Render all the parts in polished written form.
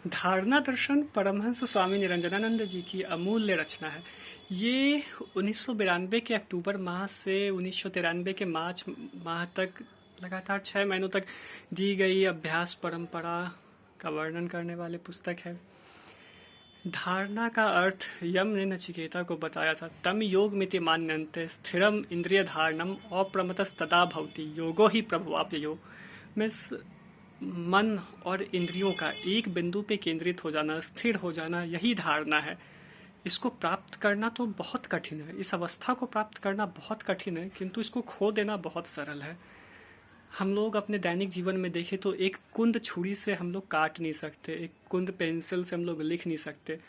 धारणा दर्शन परमहंस स्वामी निरंजनानंद जी की अमूल्य रचना है। ये 1992 के अक्टूबर माह से 1993 के मार्च माह तक लगातार 6 महीनों तक दी गई अभ्यास परंपरा का वर्णन करने वाली पुस्तक है। धारणा का अर्थ यम ने नचिकेता को बताया था। तम योग मिति मान्यन्ते स्थिरम इंद्रिय धारणम अप्रमतस्तदा भवति योगो ही प्रभवाप्ययो। मीन्स मन और इंद्रियों का एक बिंदु पे केंद्रित हो जाना, स्थिर हो जाना, यही धारणा है। इसको प्राप्त करना तो बहुत कठिन है, इस अवस्था को प्राप्त करना बहुत कठिन है, किंतु इसको खो देना बहुत सरल है। हम लोग अपने दैनिक जीवन में देखें तो एक कुंद छुरी से हम लोग काट नहीं सकते, एक कुंद पेंसिल से हम लोग लिख नहीं सकते।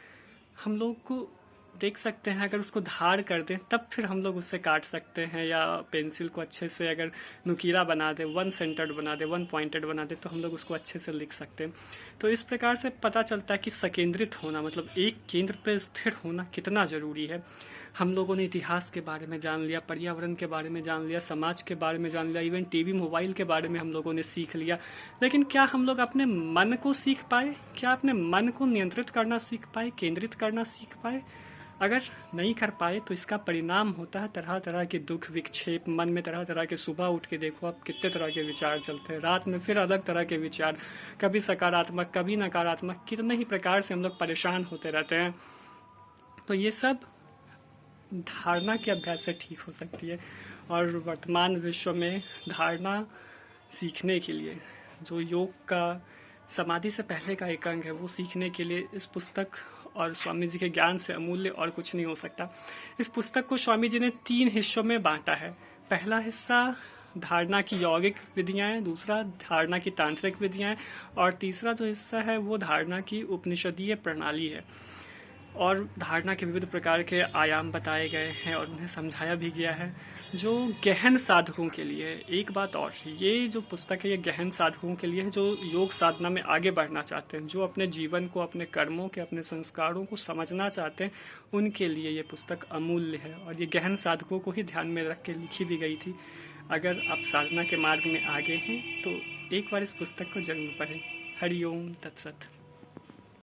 हम लोग को देख सकते हैं, अगर उसको धार कर दें तब फिर हम लोग उससे काट सकते हैं, या पेंसिल को अच्छे से अगर नुकीला बना दे, वन सेंटर्ड बना दे, वन पॉइंटेड बना दे, तो हम लोग उसको अच्छे से लिख सकते हैं। तो इस प्रकार से पता चलता है कि सकेंद्रित होना मतलब एक केंद्र पर स्थिर होना कितना ज़रूरी है। हम लोगों ने इतिहास के बारे में जान लिया, पर्यावरण के बारे में जान लिया, समाज के बारे में जान लिया, इवन टीवी मोबाइल के बारे में हम लोगों ने सीख लिया, लेकिन क्या हम लोग अपने मन को सीख पाए? क्या अपने मन को नियंत्रित करना सीख पाए, केंद्रित करना सीख पाए? अगर नहीं कर पाए तो इसका परिणाम होता है तरह तरह के दुख विक्षेप, मन में तरह तरह के, सुबह उठ के देखो आप कितने तरह के विचार चलते हैं, रात में फिर अलग तरह के विचार, कभी सकारात्मक कभी नकारात्मक, कितने ही प्रकार से हम लोग परेशान होते रहते हैं। तो ये सब धारणा के अभ्यास से ठीक हो सकती है। और वर्तमान विश्व में धारणा सीखने के लिए जो योग का समाधि से पहले का एक अंग है, वो सीखने के लिए इस पुस्तक और स्वामी जी के ज्ञान से अमूल्य और कुछ नहीं हो सकता। इस पुस्तक को स्वामी जी ने 3 हिस्सों में बांटा है। पहला हिस्सा धारणा की यौगिक विधियाँ हैं, दूसरा धारणा की तांत्रिक विधियाँ हैं, और तीसरा जो हिस्सा है वो धारणा की उपनिषदीय प्रणाली है। और धारणा के विविध प्रकार के आयाम बताए गए हैं और उन्हें समझाया भी गया है, जो गहन साधकों के लिए है। एक बात और, ये जो पुस्तक है ये गहन साधकों के लिए है, जो योग साधना में आगे बढ़ना चाहते हैं, जो अपने जीवन को, अपने कर्मों के, अपने संस्कारों को समझना चाहते हैं, उनके लिए ये पुस्तक अमूल्य है। और ये गहन साधकों को ही ध्यान में रख के लिखी भी गई थी। अगर आप साधना के मार्ग में आगे हैं तो एक बार इस पुस्तक को जरूर पढ़ें। हरि ओम तत्सत।